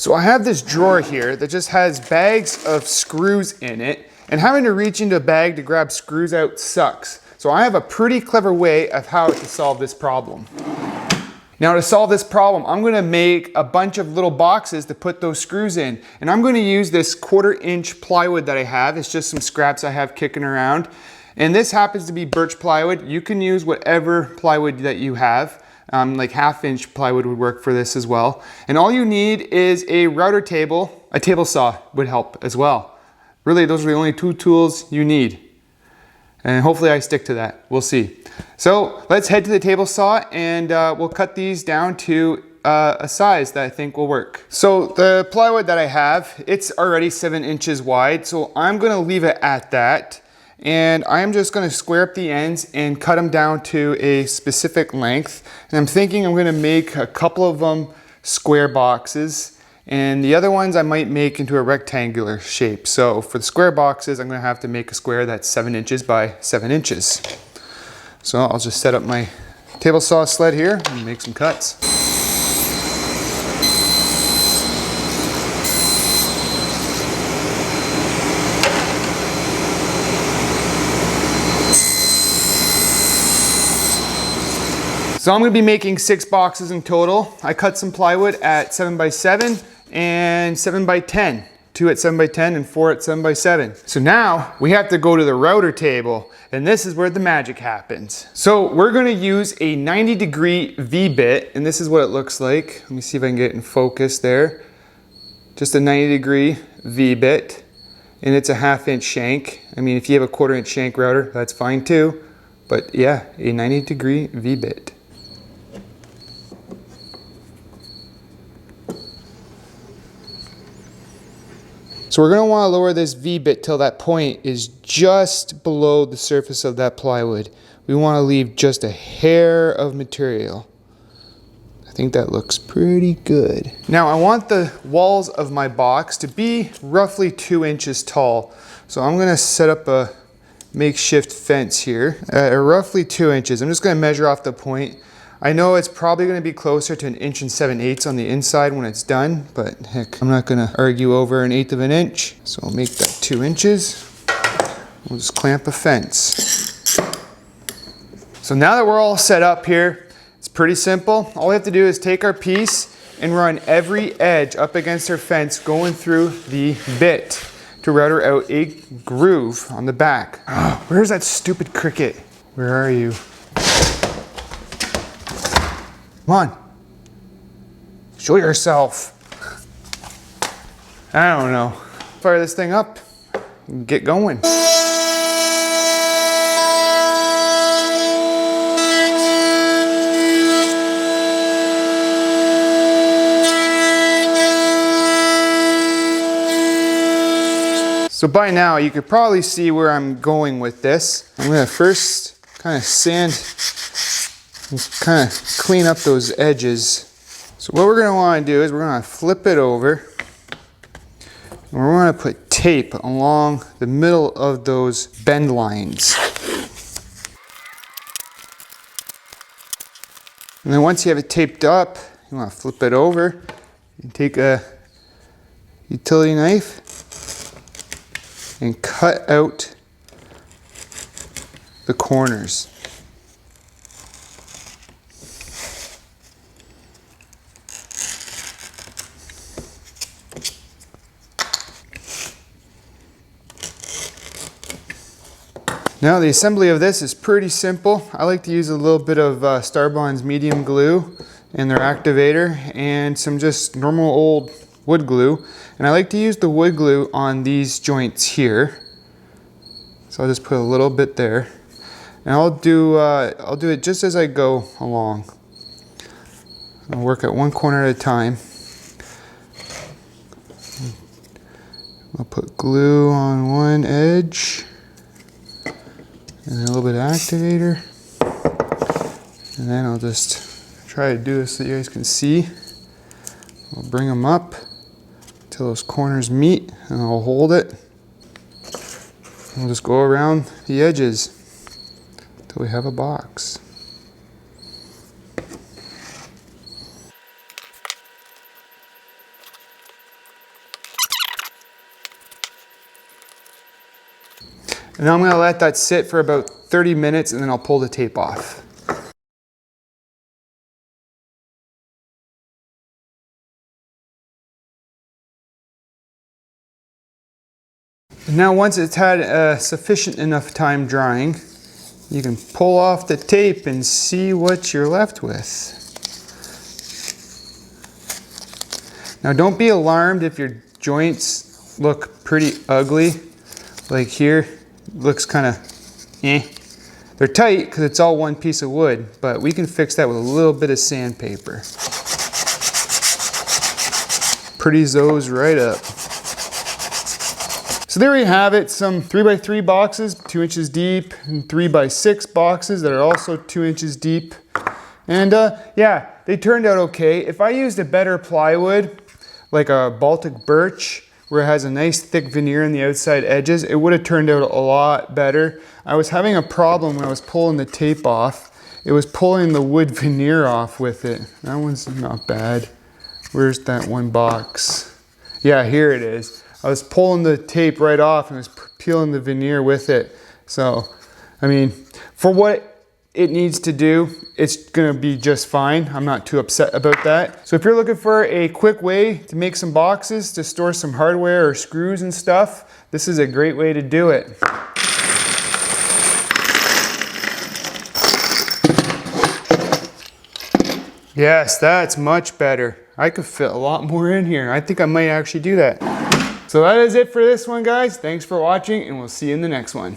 So I have this drawer here that just has bags of screws in it, and having to reach into a bag to grab screws out sucks. So I have a pretty clever way of how to solve this problem. Now to solve this problem, I'm gonna make a bunch of little boxes to put those screws in. And I'm gonna use this 1/4-inch plywood that I have. It's just some scraps I have kicking around. And this happens to be birch plywood. You can use whatever plywood that you have. Like 1/2-inch plywood would work for this as well. And all you need is a router table. A table saw would help as well. Really, those are the only 2 tools you need. And hopefully I stick to that. We'll see. So let's head to the table saw and we'll cut these down to a size that I think will work. So the plywood that I have, it's already 7 inches wide. So I'm gonna leave it at that. And I'm just gonna square up the ends and cut them down to a specific length. And I'm thinking I'm gonna make a couple of them square boxes, and the other ones I might make into a rectangular shape. So for the square boxes, I'm gonna have to make a square that's 7 inches by 7 inches. So I'll just set up my table saw sled here and make some cuts. So I'm gonna be making 6 boxes in total. I cut some plywood at 7 by 7 and 7 by 10. 2 at 7 by 10 and 4 at 7 by 7. So now we have to go to the router table, and this is where the magic happens. So we're gonna use a 90-degree V-bit, and this is what it looks like. Let me see if I can get it in focus there. Just a 90-degree V-bit, and it's a 1/2-inch shank. I mean, if you have a 1/4-inch shank router, that's fine too. But yeah, a 90-degree V-bit. So we're going to want to lower this V-bit till that point is just below the surface of that plywood. We want to leave just a hair of material. I think that looks pretty good. Now I want the walls of my box to be roughly 2 inches tall. So I'm going to set up a makeshift fence here at roughly 2 inches. I'm just going to measure off the point. I know it's probably going to be closer to 1 7/8 on the inside when it's done, but heck, I'm not going to argue over 1/8 of an inch. So I'll make that 2 inches. We'll just clamp a fence. So now that we're all set up here, it's pretty simple. All we have to do is take our piece and run every edge up against our fence going through the bit to router out a groove on the back. Oh, where's that stupid cricket? Where are you? Come on, show yourself. I don't know. Fire this thing up and get going. So by now you could probably see where I'm going with this. I'm gonna first kind of sand and kind of clean up those edges. So what we're going to want to do is we're going to flip it over, and we're going to put tape along the middle of those bend lines. And then once you have it taped up, you want to flip it over and take a utility knife and cut out the corners. Now the assembly of this is pretty simple. I like to use a little bit of Starbond's medium glue and their activator and some just normal old wood glue. And I like to use the wood glue on these joints here. So I'll just put a little bit there. And I'll do it just as I go along. I'll work at one corner at a time. I'll put glue on one edge. And a little bit of activator. And then I'll just try to do this so you guys can see. I'll bring them up till those corners meet, and I'll hold it. We'll just go around the edges till we have a box. And now I'm gonna let that sit for about 30 minutes and then I'll pull the tape off. And now once it's had sufficient enough time drying, you can pull off the tape and see what you're left with. Now don't be alarmed if your joints look pretty ugly. Like here, looks kind of eh. They're tight because it's all one piece of wood, but we can fix that with a little bit of sandpaper. Pretties those right up. So there we have it, some 3x3 boxes, 2 inches deep, and 3x6 boxes that are also 2 inches deep. And yeah, they turned out okay. If I used a better plywood, like a Baltic birch, where it has a nice thick veneer on the outside edges, it would have turned out a lot better. I was having a problem when I was pulling the tape off. It was pulling the wood veneer off with it. That one's not bad. Where's that one box? Yeah, here it is. I was pulling the tape right off and I was peeling the veneer with it. So, I mean, for what it needs to do, it's gonna be just fine. I'm not too upset about that. So if you're looking for a quick way to make some boxes to store some hardware or screws and stuff, this is a great way to do it. Yes, that's much better. I could fit a lot more in here. I think I might actually do that. So that is it for this one, guys. Thanks for watching, and we'll see you in the next one.